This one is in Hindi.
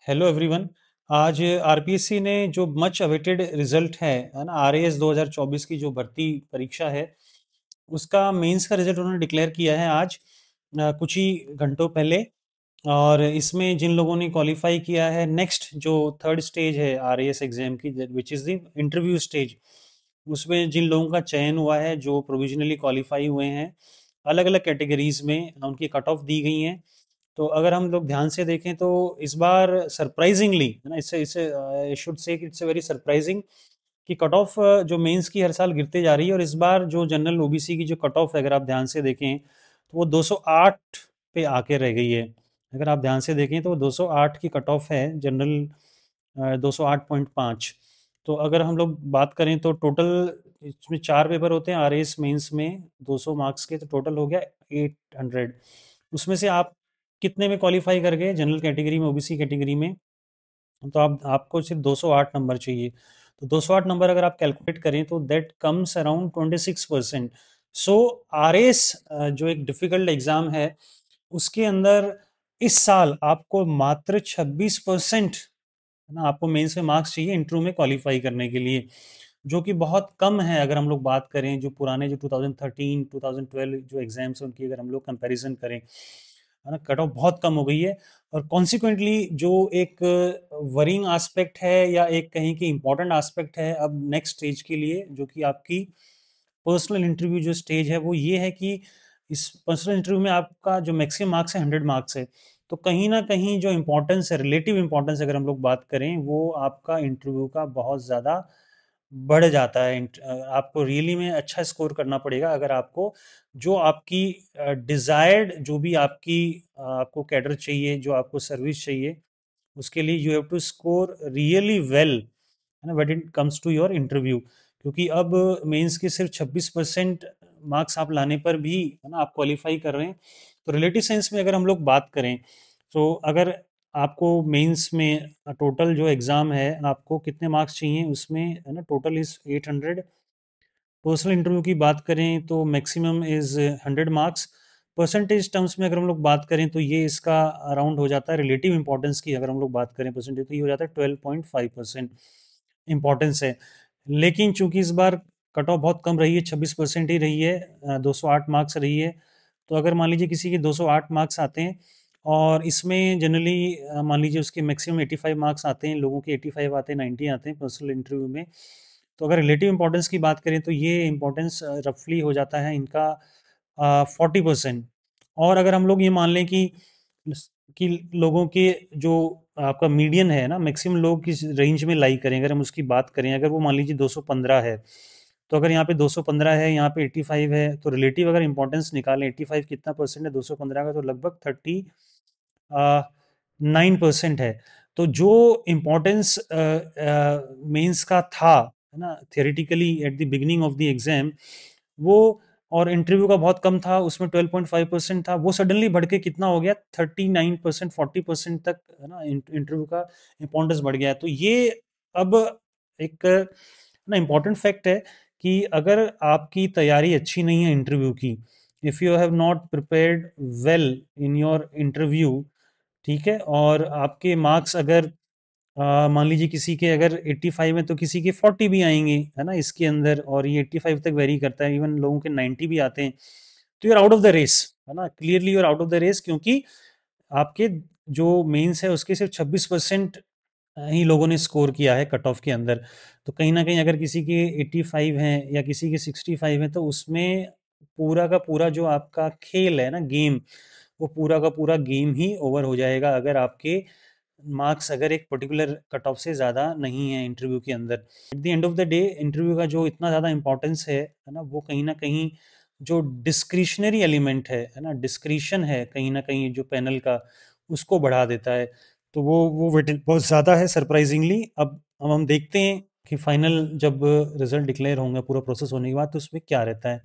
Hello everyone. आज आरपीएससी ने जो मच अवेटेड रिजल्ट है ना, आरएएस 2024 की जो भर्ती परीक्षा है उसका मेंस का रिजल्ट उन्होंने डिक्लेयर किया है आज, कुछ ही घंटों पहले। और इसमें जिन लोगों ने क्वालिफाई किया है नेक्स्ट जो थर्ड स्टेज है आरएएस एग्जाम की, which is the interview stage, उसमें जिन लोगों का चयन हुआ है जो प्रोविजनली क्वालिफाई हुए हैं अलग अलग कैटेगरीज में, उनकी कट ऑफ दी गई हैं। तो अगर हम लोग ध्यान से देखें तो इस बार सरप्राइजिंगली है ना, इससे इससे should say it's very surprising कि कट ऑफ जो मेंस की हर साल गिरते जा रही है। और इस बार जो जनरल ओबीसी की जो कट ऑफ है, अगर आप ध्यान से देखें तो वो 208 पे आके रह गई है। अगर आप ध्यान से देखें तो वो 208 की कट ऑफ है जनरल, 208.5। तो अगर हम लोग बात करें तो टोटल इसमें चार पेपर होते हैं आरएएस मेंस में 200 मार्क्स के, तो टोटल हो गया 800। उसमें से आप कितने में क्वालिफाई कर गए जनरल कैटेगरी में, ओबीसी कैटेगरी में? तो आप आपको सिर्फ 208 नंबर चाहिए। तो 208 नंबर अगर आप कैलकुलेट करें तो that comes around 26%। So RS जो एक डिफिकल्ट एग्जाम है उसके अंदर इस साल आपको मात्र 26% ना आपको मेंस में मार्क्स चाहिए इंटरव्यू में क्वालिफाई करने के लिए, जो कि बहुत कम है। अगर हम लोग बात करें जो पुराने जो 2013 2012 जो एग्जाम्स हैं उनकी अगर हम लोग कंपैरिजन करें, है ना, कट ऑफ बहुत कम हो गई है। और कॉन्सिक्वेंटली जो एक वरिंग एस्पेक्ट है या एक कहीं की इम्पोर्टेंट एस्पेक्ट है अब नेक्स्ट स्टेज के लिए, जो कि आपकी पर्सनल इंटरव्यू जो स्टेज है, वो ये है कि इस पर्सनल इंटरव्यू में आपका जो मैक्सिमम मार्क्स है 100 मार्क्स है। तो कहीं ना कहीं जो इम्पोर्टेंस है, रिलेटिव इम्पोर्टेंस अगर हम लोग बात करें, वो आपका इंटरव्यू का बहुत ज़्यादा बढ़ जाता है। आपको रियली में अच्छा स्कोर करना पड़ेगा अगर आपको जो आपकी डिज़ायर्ड जो भी आपकी आपको कैडर चाहिए, जो आपको सर्विस चाहिए, उसके लिए you have to score really well, है ना, when it comes to your interview. क्योंकि अब मेंस के सिर्फ 26% मार्क्स आप लाने पर भी, है ना, आप क्वालिफाई कर रहे हैं। तो रिलेटिव सेंस में अगर हम लोग बात करें तो अगर आपको मेंस में टोटल जो एग्ज़ाम है आपको कितने मार्क्स चाहिए उसमें, है ना, टोटल इज़ 800। पर्सनल इंटरव्यू की बात करें तो maximum is 100 marks. Percentage terms में अगर हम लोग बात करें तो ये इसका अराउंड हो जाता है, रिलेटिव इंपॉर्टेंस की अगर हम लोग बात करें परसेंटेज, तो ये हो जाता है 12.5% इंपॉर्टेंस है। लेकिन चूंकि इस बार कट ऑफ बहुत कम रही है, 26% ही रही है, 208 मार्क्स रही है। तो अगर मान लीजिए किसी के 208 मार्क्स आते हैं और इसमें जनरली मान लीजिए उसके मैक्सिमम 85 मार्क्स आते हैं, लोगों के 85 आते हैं, 90 आते हैं पर्सनल इंटरव्यू में। तो अगर रिलेटिव इंपॉर्टेंस की बात करें तो ये इंपॉर्टेंस रफली हो जाता है इनका 40%। और अगर हम लोग ये मान लें कि लोगों के जो आपका मीडियन है ना, मैक्सिमम लोग किस रेंज में लाई करें, अगर हम उसकी बात करें, अगर वो मान लीजिए 215 है, तो अगर यहाँ पे 215 है, यहाँ पे 85 है, तो रिलेटिव अगर इंपॉर्टेंस निकालें 85 कितना परसेंट है 215 का, तो लगभग 9% है। तो जो इम्पोर्टेंस मेंस का था, है ना, theoretically at the beginning of the exam, वो और इंटरव्यू का बहुत कम था, उसमें 12.5% था, वो सडनली बढ़ के कितना हो गया 39%, 40% तक, है ना, इंटरव्यू का इम्पोर्टेंस बढ़ गया है। तो ये अब एक ना इम्पोर्टेंट फैक्ट है कि अगर आपकी तैयारी अच्छी नहीं है इंटरव्यू की, if you have not prepared well in your interview, ठीक है, और आपके मार्क्स अगर मान लीजिए किसी के अगर 85 है तो किसी के 40 भी आएंगे, है ना, इसके अंदर, और ये 85 तक वेरी करता है, इवन लोगों के 90 भी आते हैं। तो you are out of the race, है ना, clearly you are out of the race, क्योंकि आपके जो मेंस है उसके सिर्फ 26% ही लोगों ने स्कोर किया है कट ऑफ के अंदर। तो कहीं ना कहीं अगर किसी के 85 हैं या किसी के 65 हैं, तो उसमें पूरा का पूरा जो आपका खेल है ना, गेम, वो पूरा का पूरा गेम ही ओवर हो जाएगा अगर आपके मार्क्स अगर एक पर्टिकुलर कट ऑफ से ज़्यादा नहीं है इंटरव्यू के अंदर। At the end of the day interview का जो इतना ज़्यादा इंपॉर्टेंस है ना, वो कहीं ना कहीं जो डिस्क्रिशनरी एलिमेंट है ना, डिस्क्रिशन है कहीं ना कहीं जो पैनल का, उसको बढ़ा देता है। तो वो वेटेज बहुत ज़्यादा है सरप्राइजिंगली। अब हम देखते हैं कि फाइनल जब रिजल्ट डिक्लेयर होंगे पूरा प्रोसेस होने के बाद तो उसमें क्या रहता है।